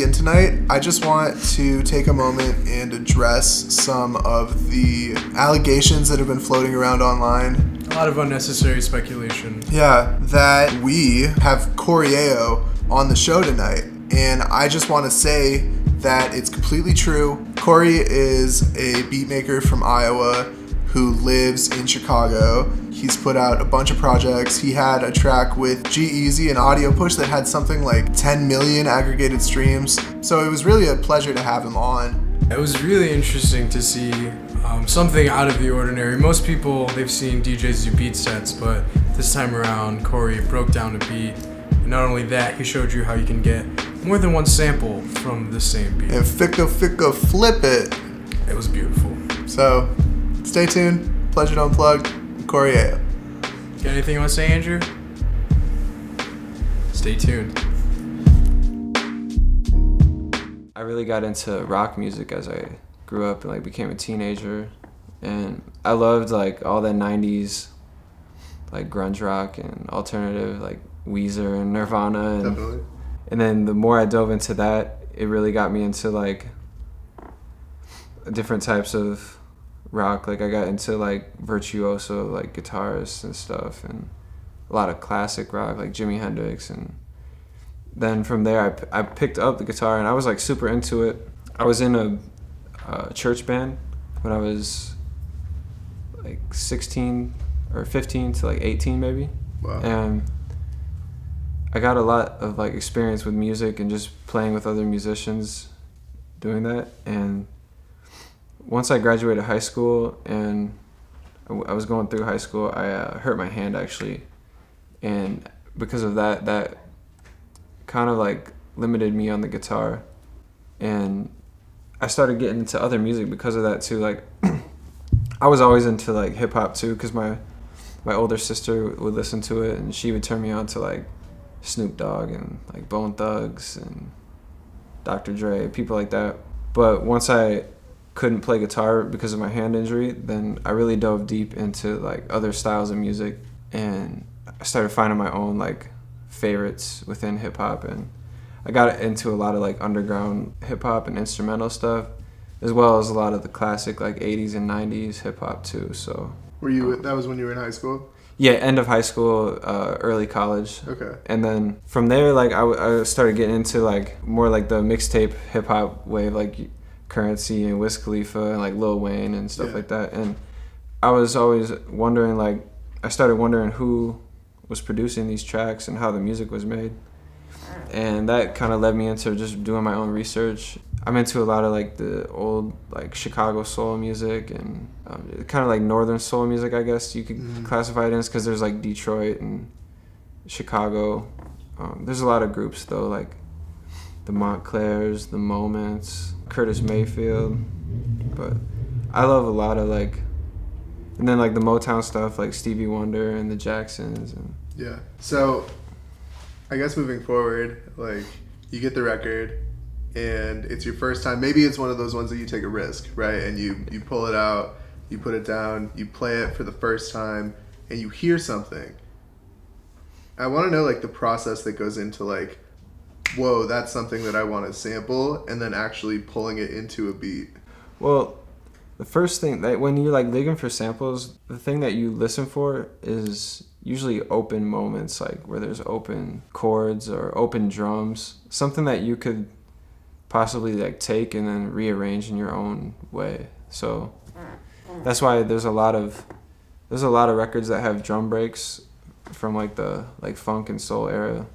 in tonight, I just want to take a moment and address some of the allegations that have been floating around online. A lot of unnecessary speculation. Yeah, that we have CoryaYo on the show tonight. And I just want to say that it's completely true. Corey is a beatmaker from Iowa who lives in Chicago. He's put out a bunch of projects. He had a track with G-Eazy and Audio Push that had something like 10 million aggregated streams. So it was really a pleasure to have him on. It was really interesting to see something out of the ordinary. Most people, they've seen DJs do beat sets, but this time around, Corey broke down a beat. And not only that, he showed you how you can get more than one sample from the same beat. And ficka flip it. It was beautiful. So, stay tuned. Pleasuredome Unplugged, CoryaYo. Got anything you want to say, Andrew? Stay tuned. I really got into rock music as I grew up and became a teenager, and I loved all the 90s grunge rock and alternative Weezer and Nirvana, and Definitely. And then the more I dove into that, it really got me into different types of rock. I got into virtuoso guitarists and stuff, and a lot of classic rock like Jimi Hendrix. And then from there I picked up the guitar and I was super into it. I was in a church band when I was 16 or 15 to 18 maybe. Wow. And I got a lot of experience with music and just playing with other musicians doing that. And once I graduated high school and I was going through high school, I hurt my hand actually. And because of that, that kind of limited me on the guitar. And I started getting into other music because of that too. I was always into hip hop too, because my older sister would listen to it and she would turn me on to Snoop Dogg and Bone Thugs and Dr. Dre, people like that. But once I couldn't play guitar because of my hand injury, then I really dove deep into other styles of music, and I started finding my own favorites within hip hop, and I got into a lot of underground hip hop and instrumental stuff, as well as a lot of the classic 80s and 90s hip hop too. So Were you? That was when you were in high school? Yeah, end of high school, early college. Okay. And then from there, I started getting into more the mixtape hip hop wave, Currency and Wiz Khalifa and Lil Wayne and stuff like that. And I was always wondering, I started wondering who was producing these tracks and how the music was made. And that kind of led me into just doing my own research. I'm into a lot of the old Chicago soul music and kind of northern soul music, I guess you could classify it as, because there's Detroit and Chicago. There's a lot of groups though, the Montclairs, the Moments, Curtis Mayfield. But I love a lot of and then the Motown stuff Stevie Wonder and the Jacksons. And yeah. So I guess moving forward, you get the record and it's your first time. Maybe it's one of those ones that you take a risk, right? And you pull it out, you put it down, you play it for the first time, and you hear something. I want to know the process that goes into whoa, that's something that I want to sample, and then actually pulling it into a beat. Well, the first thing that when you're digging for samples, the thing that you listen for is usually open moments, where there's open chords or open drums, something that you could possibly take and then rearrange in your own way. So that's why there's a lot of records that have drum breaks from the funk and soul era.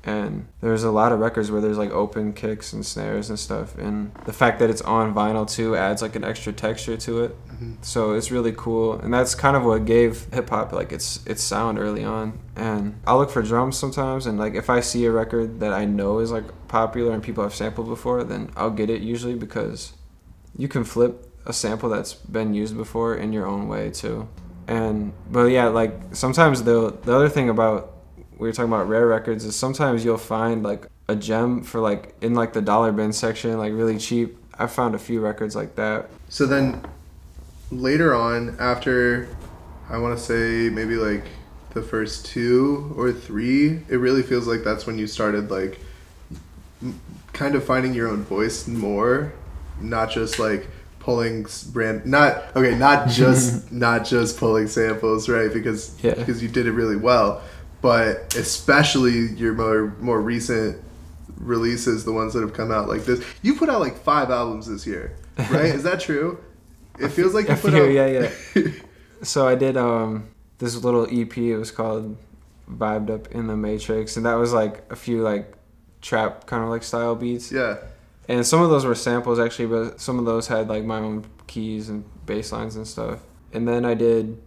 And there's a lot of records where there's open kicks and snares and stuff, and the fact that it's on vinyl too adds an extra texture to it. So it's really cool, and that's kind of what gave hip hop its sound early on. And I'll look for drums sometimes, and if I see a record that I know is popular and people have sampled before, then I'll get it usually, because you can flip a sample that's been used before in your own way too. But yeah, sometimes the other thing about, we were talking about rare records, is sometimes you'll find a gem for in the dollar bin section, really cheap. I found a few records like that. So then later on, after I want to say maybe the first 2 or 3, it really feels like that's when you started kind of finding your own voice more, not just like pulling not just pulling samples, right? Because you did it really well, but especially your more recent releases, the ones that have come out like this. You put out like 5 albums this year, right? Is that true? It feels like you put out. Yeah. So I did this little EP. It was called "Vibed Up in the Matrix," and that was like a few like trap kind of like style beats. Yeah. And some of those were samples actually, but some of those had like my own keys and bass lines and stuff. And then I did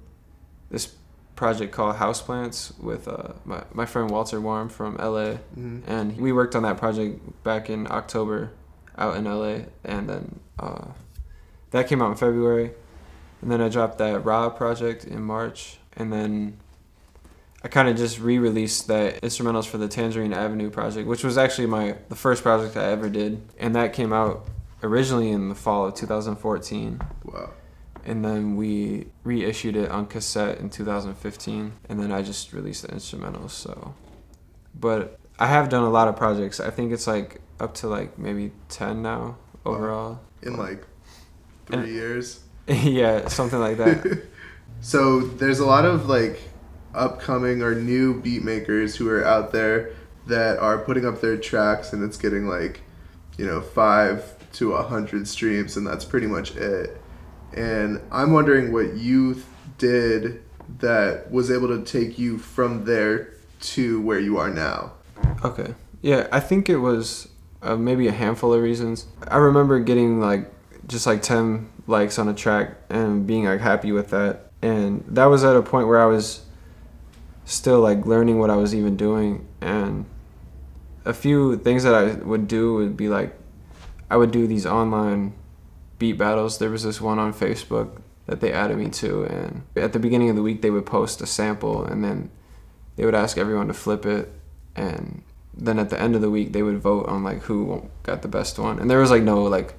this project called Houseplants with my friend Walter Warm from LA. Mm-hmm. And we worked on that project back in October out in LA. And then that came out in February. And then I dropped that Raw project in March. And then I kind of just re-released the instrumentals for the Tangerine Avenue project, which was actually the first project I ever did. And that came out originally in the fall of 2014. Wow. And then we reissued it on cassette in 2015. And then I just released the instrumentals, so. But I have done a lot of projects. I think it's like up to like maybe 10 now overall. In like 3 years? Yeah, something like that. So there's a lot of like upcoming or new beat makers who are out there that are putting up their tracks and it's getting like, 5 to 100 streams, and that's pretty much it. And I'm wondering what you did that was able to take you from there to where you are now. Okay. Yeah, I think it was maybe a handful of reasons. I remember getting like just like 10 likes on a track and being like happy with that. And that was at a point where I was still like learning what I was even doing. And a few things that I would do would be like, I would do these online beat battles. There was this one on Facebook that they added me to, and at the beginning of the week they would post a sample and then they would ask everyone to flip it, and then at the end of the week they would vote on like who got the best one. And there was like no like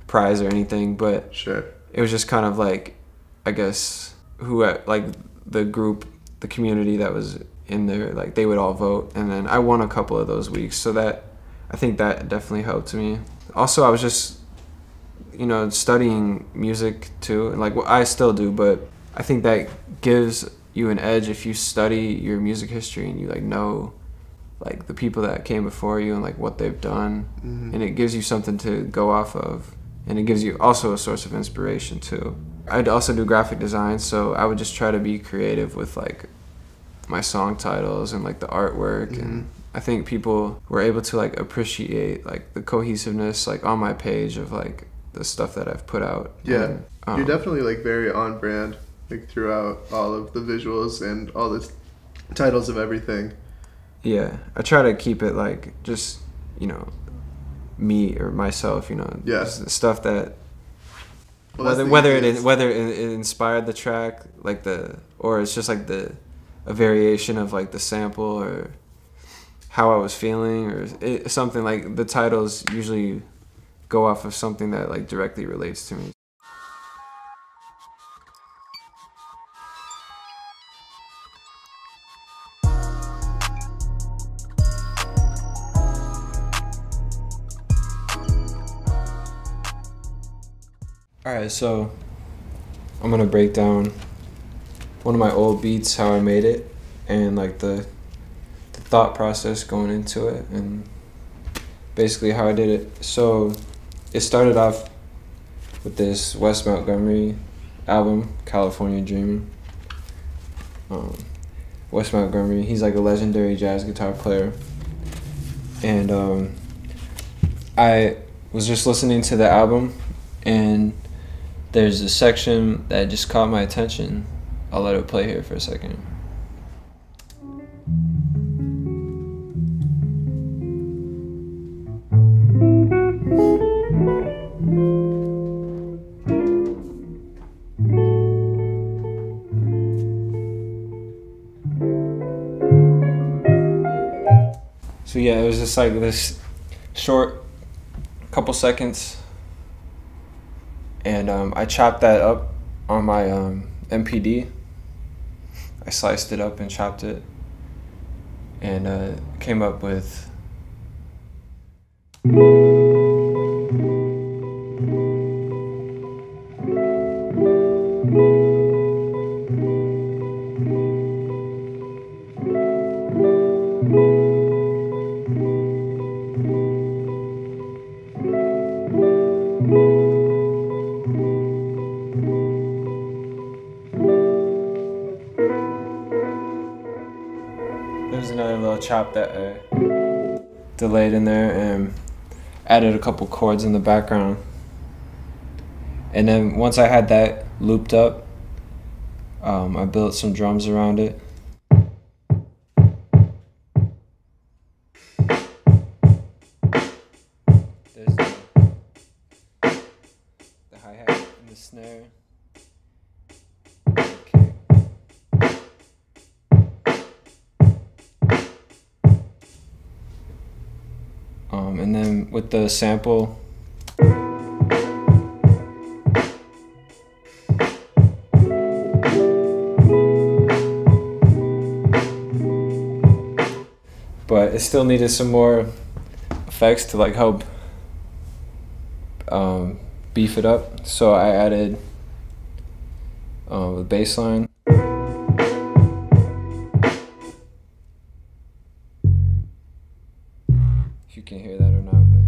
prize or anything, but sure, it was just kind of like, I guess, who at like the group, the community that was in there, like they would all vote, and then I won a couple of those weeks, so that I think that definitely helped me. Also, I was just studying music too, and like I still do, but I think that gives you an edge if you study your music history and you like know like the people that came before you and like what they've done. Mm-hmm. And it gives you something to go off of, and it gives you also a source of inspiration too. I'd also do graphic design, so I would just try to be creative with like my song titles and like the artwork. Mm-hmm. And I think people were able to like appreciate like the cohesiveness like on my page of like the stuff that I've put out. Yeah, and, you're definitely like very on brand like throughout all of the visuals and all the titles of everything. Yeah, I try to keep it like just me or myself. Yeah, stuff that whether it inspired the track like or it's just like a variation of like the sample or how I was feeling or something. Like the titles usually go off of something that like directly relates to me. Alright, so I'm gonna break down one of my old beats, how I made it, and like the thought process going into it, and basically how I did it. So it started off with this Wes Montgomery album, California Dreaming. Wes Montgomery, he's like a legendary jazz guitar player. And I was just listening to the album, and there's a section that just caught my attention. I'll let it play here for a second. So yeah, it was just like this short couple seconds, and I chopped that up on my MPD. I sliced it up and chopped it, and came up with There's another little chop that I delayed in there and added a couple chords in the background. And then once I had that looped up, I built some drums around it. There's the hi-hat and the snare. And then with the sample, but it still needed some more effects to like help beef it up. So I added the bass line. If you can hear that or not, but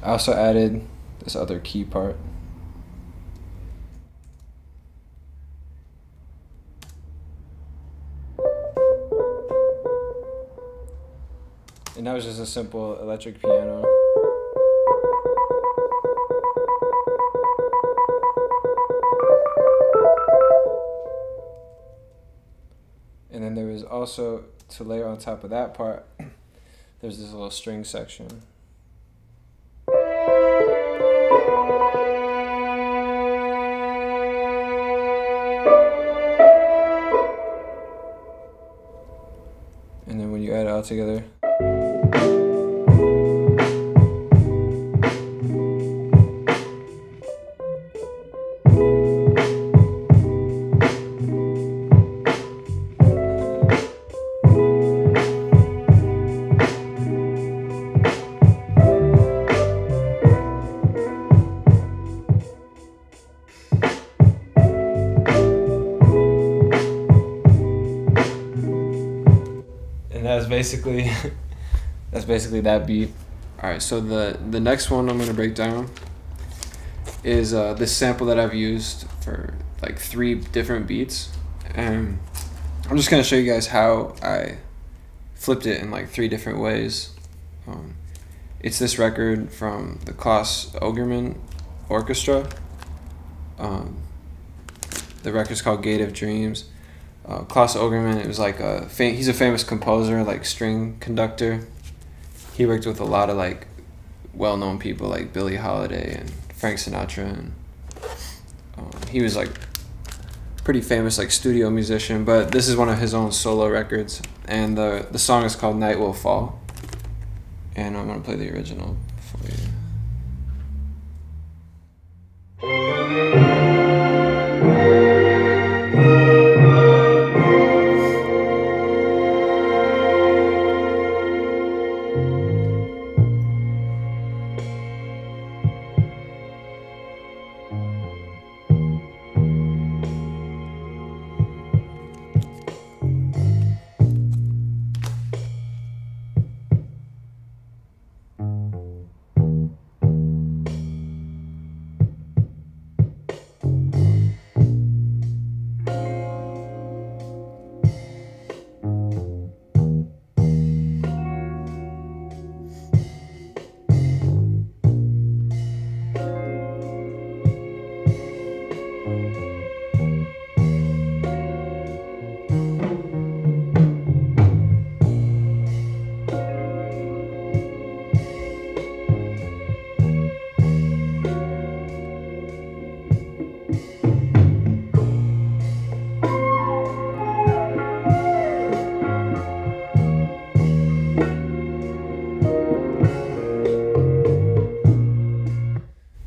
I also added this other key part. And that was just a simple electric piano. And then there was also, to layer on top of that part, there's this little string section. And then when you add it all together, that's basically that beat. All right, so the next one I'm gonna break down is this sample that I've used for like 3 different beats, and I'm just gonna show you guys how I flipped it in like 3 different ways. It's this record from the Klaus Ogerman Orchestra. The record's called Gate of Dreams. Klaus Ogerman, it was like he's a famous composer, like string conductor. He worked with a lot of like well-known people like Billie Holiday and Frank Sinatra, and he was like pretty famous like studio musician. But this is one of his own solo records, and the song is called Night Will Fall. And I'm gonna play the original for you.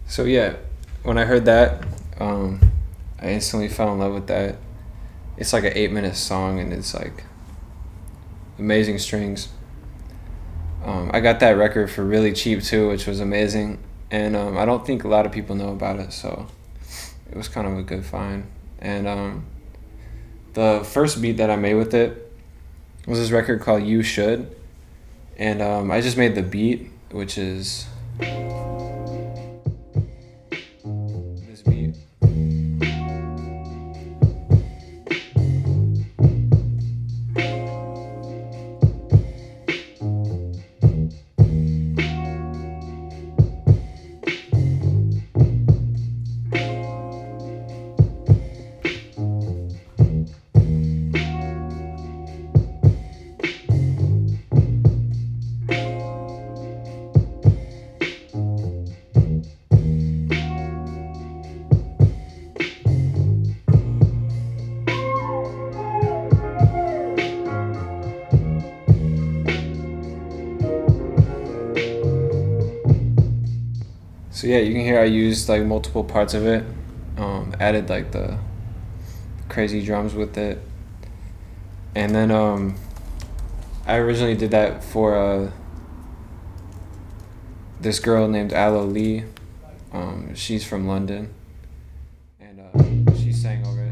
So yeah, when I heard that, I instantly fell in love with that. it's like an 8-minute song, and it's like amazing strings. I got that record for really cheap too, which was amazing, and I don't think a lot of people know about it, so it was kind of a good find. And the first beat that I made with it was this record called You Should, and I just made the beat, which is this beat. So yeah, you can hear I used like multiple parts of it, added like the crazy drums with it, and then I originally did that for this girl named Aloe Lee. She's from London, and she sang over it.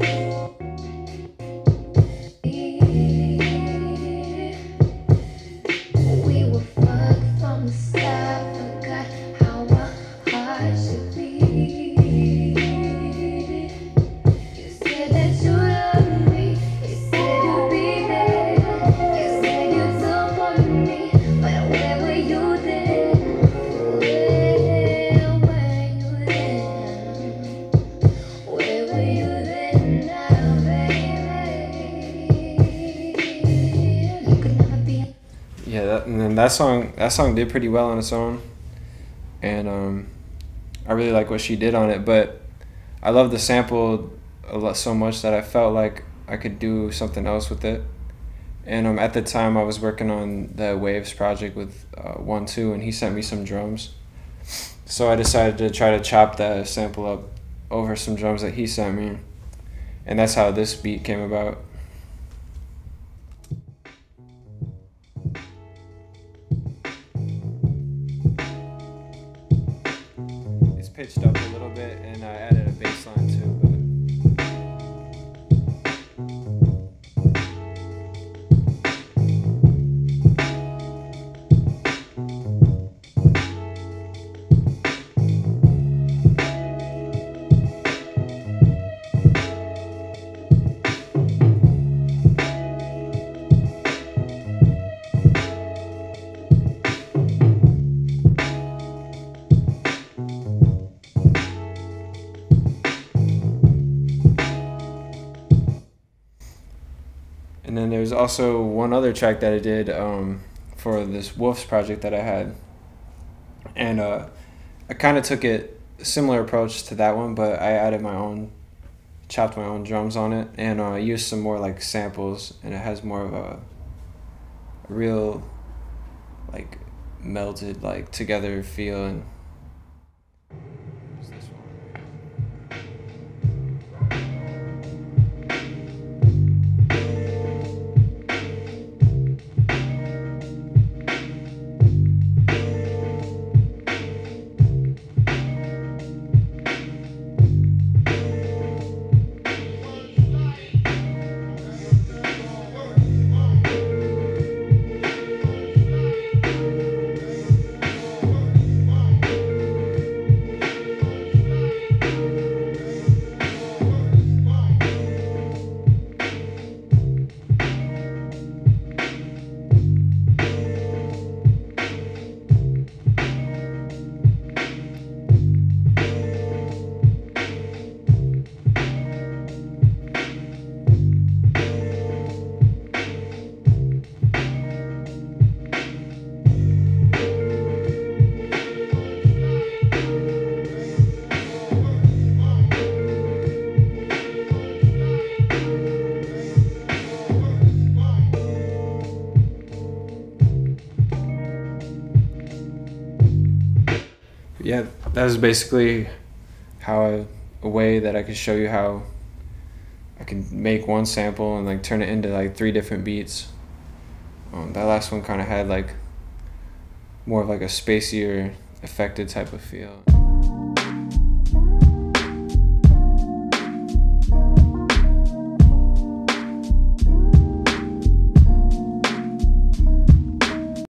Yeah, and then that song did pretty well on its own, and I really like what she did on it. But I love the sample a lot so much that I felt like I could do something else with it. And at the time, I was working on the Waves project with 1-2, and he sent me some drums. So I decided to try to chop that sample up over some drums that he sent me, and that's how this beat came about. Pitched up a little bit, and I added a bass line too. And then there's also one other track that I did for this Wolves project that I had. And I kind of took a similar approach to that one, but I added chopped my own drums on it, and I used some more like samples, and it has more of a real like melted like together feel. And this one. Yeah, that was basically a way that I could show you how I can make one sample and like turn it into like 3 different beats. That last one kind of had like more of like a spacier, affected type of feel.